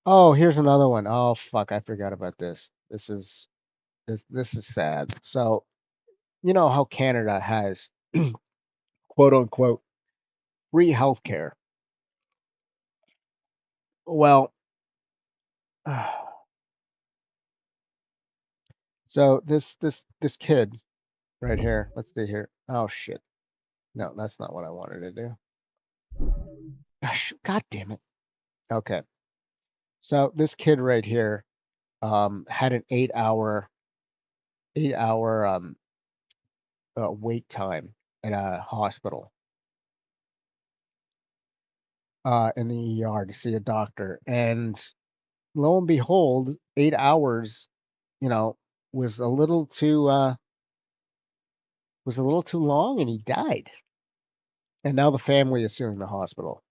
Oh, here's another one. Oh, fuck, I forgot about this. This is sad. So, you know how Canada has quote unquote free healthcare. Well, so this kid right here. Let's see here. Oh shit. No, that's not what I wanted to do. Gosh, God damn it. Okay. So this kid right here had an 8 hour wait time at a hospital in the ER to see a doctor, and lo and behold, 8 hours, you know, was a little too long, and he died. And now the family is suing the hospital.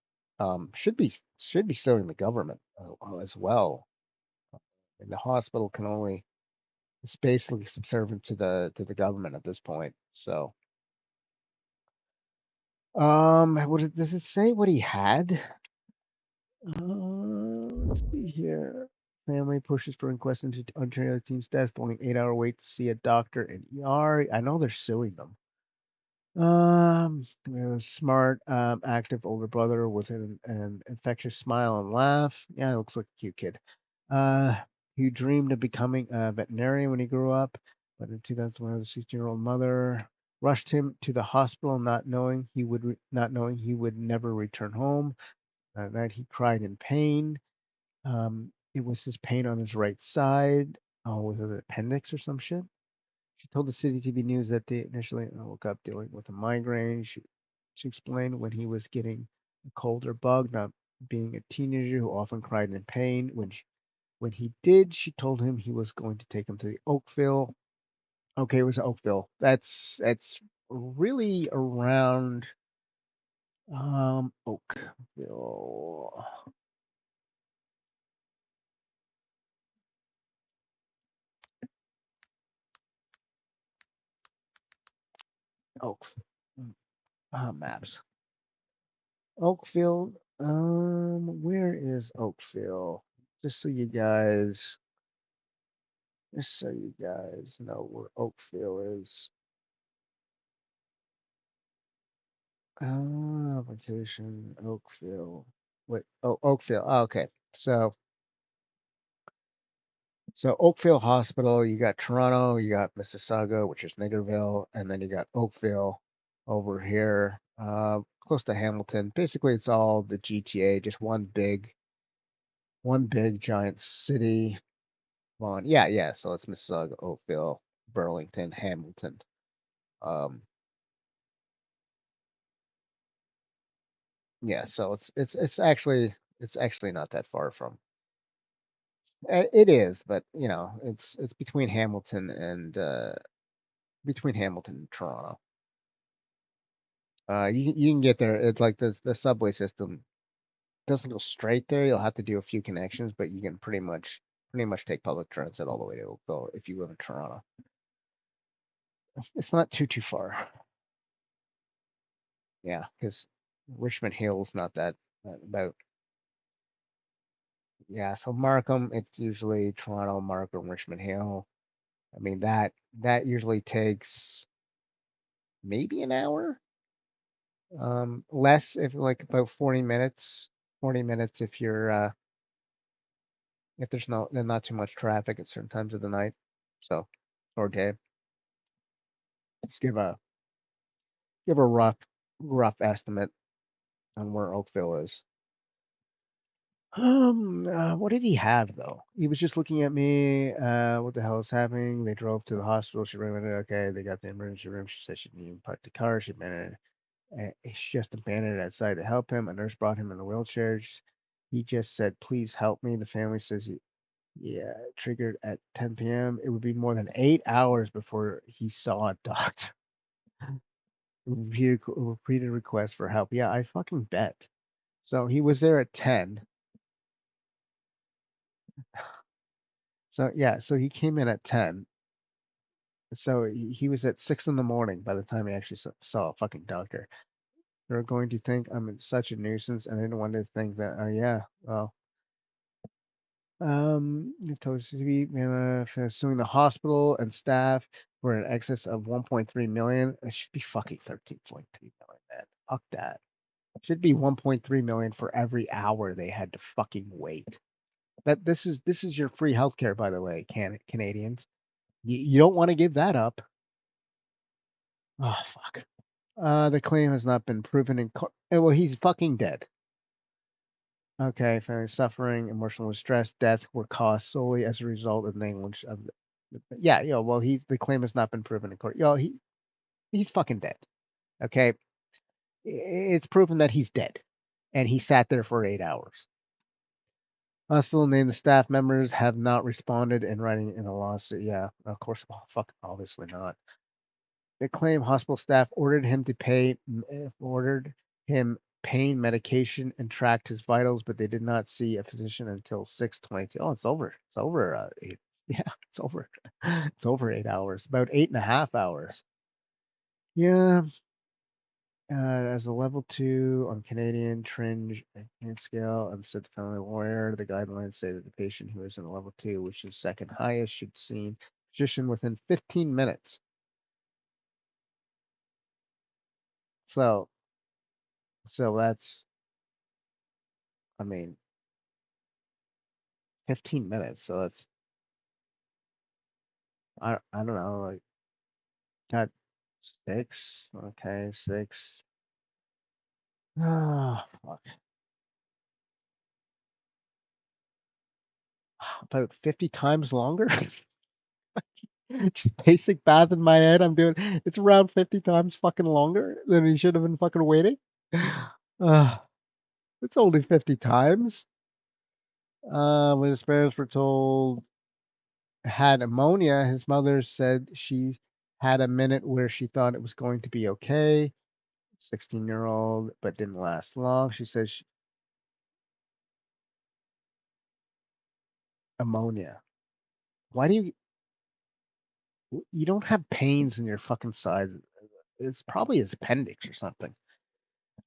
Should be suing the government as well. And the hospital can only it's basically subservient to the government at this point. So, does it say what he had? Let's see here. Family pushes for inquest into Ontario teen's death following 8 hour wait to see a doctor in ER. I know they're suing them. A smart, active older brother with an infectious smile and laugh. Yeah, he looks like a cute kid. Uh, he dreamed of becoming a veterinarian when he grew up, but in 2001, the 16-year-old mother rushed him to the hospital, not knowing he would never return home. That night, he cried in pain. It was his pain on his right side. Oh, with an appendix or some shit. She told the City TV News that they initially woke up dealing with a migraine. She explained when he was getting a cold or bug, not being a teenager who often cried in pain. When he did, she told him he was going to take him to the Oakville. Okay, it was Oakville. That's really around Oakville. Oakville. Maps. Oakville. Where is Oakville? Just so you guys Just so you guys know where Oakville is. Vacation, Oakville. Wait, oh, Oakville. Oh, okay. So Oakville Hospital, you got Toronto, you got Mississauga, which is Nagerville, and then you got Oakville over here, close to Hamilton. Basically, it's all the GTA, just one big giant city. Yeah, yeah. So it's Mississauga, Oakville, Burlington, Hamilton. Um, Yeah, so it's actually not that far from. It is, but it's between Hamilton and Toronto. You can get there. It's like the subway system doesn't go straight there. You'll have to do a few connections, but you can pretty much take public transit all the way to Oakville if you live in Toronto. It's not too far. Yeah, because Richmond Hill's not that about. Yeah, so Markham, it's usually Toronto, Markham, Richmond Hill. I mean that usually takes maybe an hour. Less if like about 40 minutes. 40 minutes if there's not too much traffic at certain times of the night. So or day. Just give a rough estimate on where Oakville is. What did he have though? He was just looking at me. What the hell is happening? They drove to the hospital. She ran it. Okay, they got the emergency room. She said she didn't even park the car. She abandoned she just abandoned it outside to help him. A nurse brought him in a wheelchair. He just said, "Please help me." The family says, "Yeah, it triggered at 10 p.m. It would be more than 8 hours before he saw a doctor." Repeated requests for help. Yeah, I fucking bet. So he was there at 10. So yeah, so he came in at 10. So he was at 6 in the morning by the time he actually saw a fucking doctor. They're going to think I'm in such a nuisance, and I didn't want to think that. Oh yeah, well. It told us to be for suing the hospital and staff for an excess of 1.3 million. It should be fucking 13.3 million, man. Fuck that. It should be 1.3 million for every hour they had to fucking wait. That this is your free healthcare, by the way, Canadians. You don't want to give that up. Oh fuck. The claim has not been proven in court. Well, he's fucking dead. Okay, family suffering, emotional distress, death were caused solely as a result of negligence of yeah, well, the claim has not been proven in court. He's fucking dead. Okay, it's proven that he's dead, and he sat there for 8 hours. Hospital named the staff members have not responded in writing in a lawsuit. Yeah, of course, fuck, obviously not. They claim hospital staff ordered him pain medication and tracked his vitals, but they did not see a physician until 6:22. Oh, it's over. It's over eight. Yeah, it's over. It's over 8 hours. About 8.5 hours. Yeah. As a level two on Canadian Tringe scale, and said the family lawyer, the guidelines say that the patient who is in a level two, which is second highest, should see physician within 15 minutes. So, so that's, I mean, 15 minutes. So that's, I don't know, like, got six. Okay, six. Ah, fuck. About 50 times longer. Just basic math in my head. I'm doing it's around 50 times fucking longer than he should have been fucking waiting. Uh, it's only 50 times. When his parents were told had pneumonia, his mother said she had a minute where she thought it was going to be okay. 16-year-old, but didn't last long. She says ammonia. Why do you don't have pains in your fucking sides? It's probably his appendix or something.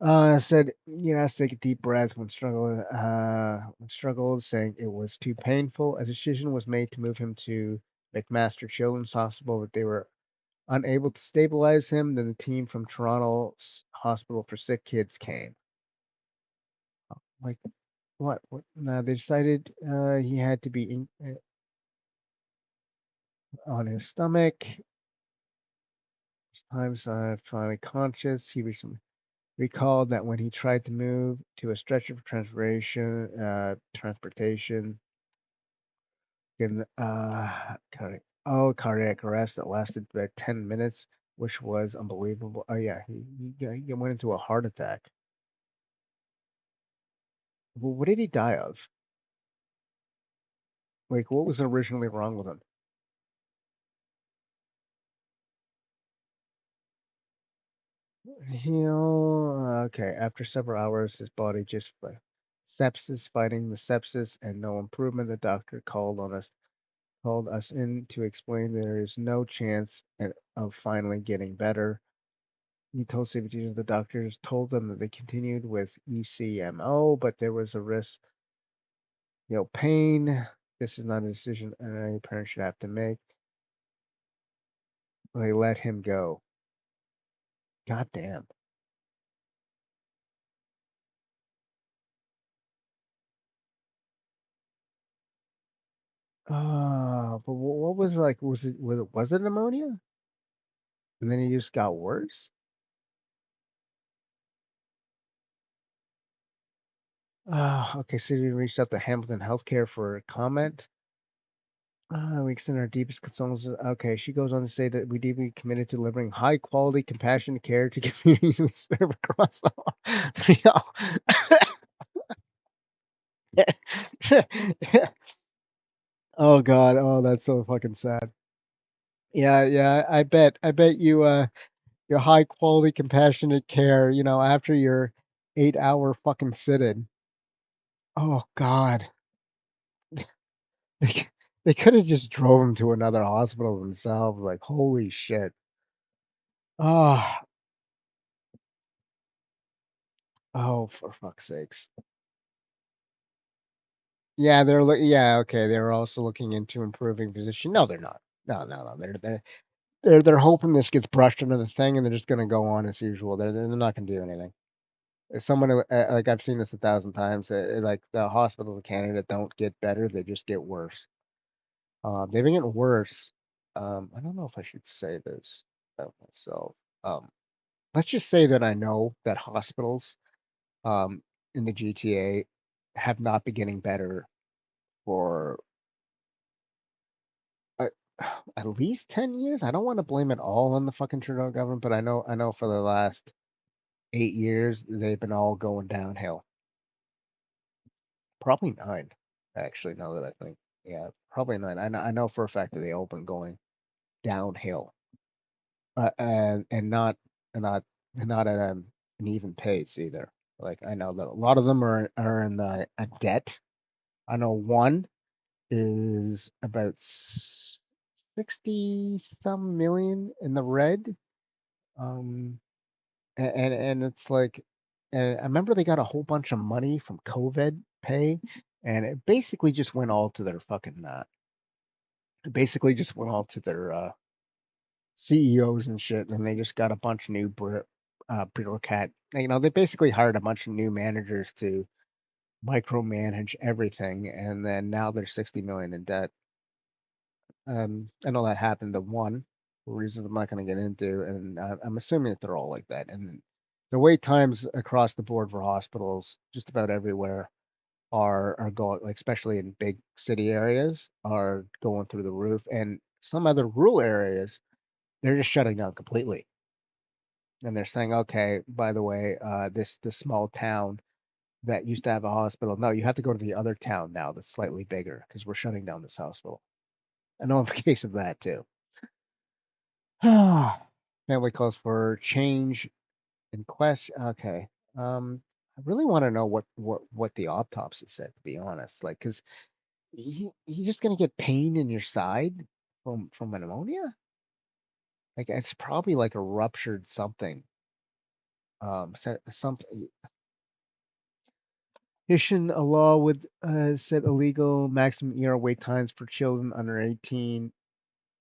Said has to take a deep breath when struggled, saying it was too painful. A decision was made to move him to McMaster Children's Hospital, but they were unable to stabilize him. Then the team from Toronto's Hospital for Sick Kids came. Like what? What? No, they decided he had to be on his stomach. Times finally conscious. He recalled that when he tried to move to a stretcher for transportation, in cardiac arrest that lasted about 10 minutes, which was unbelievable. Oh yeah, he went into a heart attack. Well, what did he die of? Like, what was originally wrong with him? Okay. After several hours, his body just sepsis, fighting the sepsis, and no improvement. The doctor called us in to explain there is no chance of finally getting better. He told CBT the doctors told them that they continued with ECMO, but there was a risk, pain. This is not a decision any parent should have to make. They let him go. God damn. But what was like? Was it pneumonia? And then he just got worse. Okay. So we reached out to Hamilton Healthcare for a comment. We extend our deepest condolences. Okay, she goes on to say that we deeply committed to delivering high quality, compassionate care to communities we serve across the Oh God, oh that's so fucking sad. Yeah, yeah, I bet you your high quality, compassionate care, after your 8 hour fucking sit in. Oh God, they, they could have just drove him to another hospital themselves. Like holy shit. Oh, oh, for fuck's sakes. Yeah, yeah, okay. They're also looking into improving position. No, they're not. No, no, no. They're hoping this gets brushed under the thing, and they're just gonna go on as usual. They're not gonna do anything. As someone like I've seen this 1,000 times. Like the hospitals in Canada don't get better; they just get worse. They've been getting worse. I don't know if I should say this about myself. Um, let's just say that I know that hospitals um, in the GTA have not been getting better for uh, at least 10 years. I don't want to blame it all on the fucking Trudeau government, but I know for the last 8 years they've been all going downhill. Probably nine, actually. Now that I think, yeah, probably nine. I know for a fact that they all been going downhill, and not at an even pace either. Like I know that a lot of them are in the a debt. I know one is about 60 some million in the red. Um, and it's like, and I remember they got a whole bunch of money from COVID pay, and it basically just went all to their fucking it basically just went all to their CEOs and shit, and they just got a bunch of new bureaucrat. They basically hired a bunch of new managers to micromanage everything, and then now they're 60 million in debt. I know that happened to one, for reasons I'm not going to get into, and I'm assuming that they're all like that. And the wait times across the board for hospitals, just about everywhere, are going, like especially in big city areas, are going through the roof. And some other rural areas, they're just shutting down completely. And they're saying, okay, by the way, this small town that used to have a hospital, no, you have to go to the other town now that's slightly bigger because we're shutting down this hospital. I know of a case of that too. Family calls for change in question. Okay. I really want to know what the autopsy said, to be honest. Like, because you just gonna get pain in your side from an pneumonia? Like, it's probably like a ruptured something. Something. Addition, a law would set illegal maximum ER wait times for children under 18.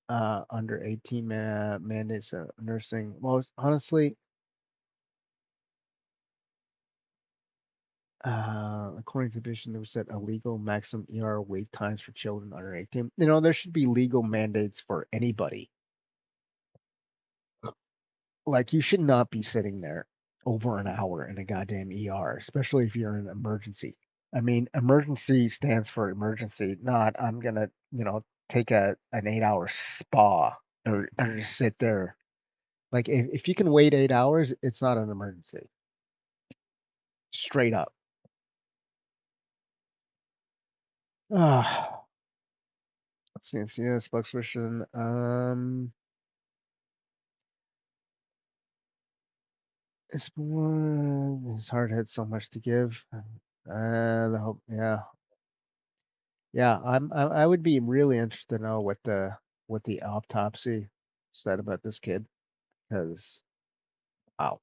Under 18 mandates nursing. Well, honestly, according to the petition, there was set illegal maximum ER wait times for children under 18. There should be legal mandates for anybody. Like, you should not be sitting there over an hour in a goddamn ER, especially if you're in an emergency. I mean, emergency stands for emergency, not I'm gonna, take an 8 hour spa or just sit there. Like, if you can wait 8 hours, it's not an emergency. Straight up. Ah, let's see, yeah, spokesperson. His heart had so much to give. The hope, yeah, yeah. I would be really interested to know what the autopsy said about this kid, because wow.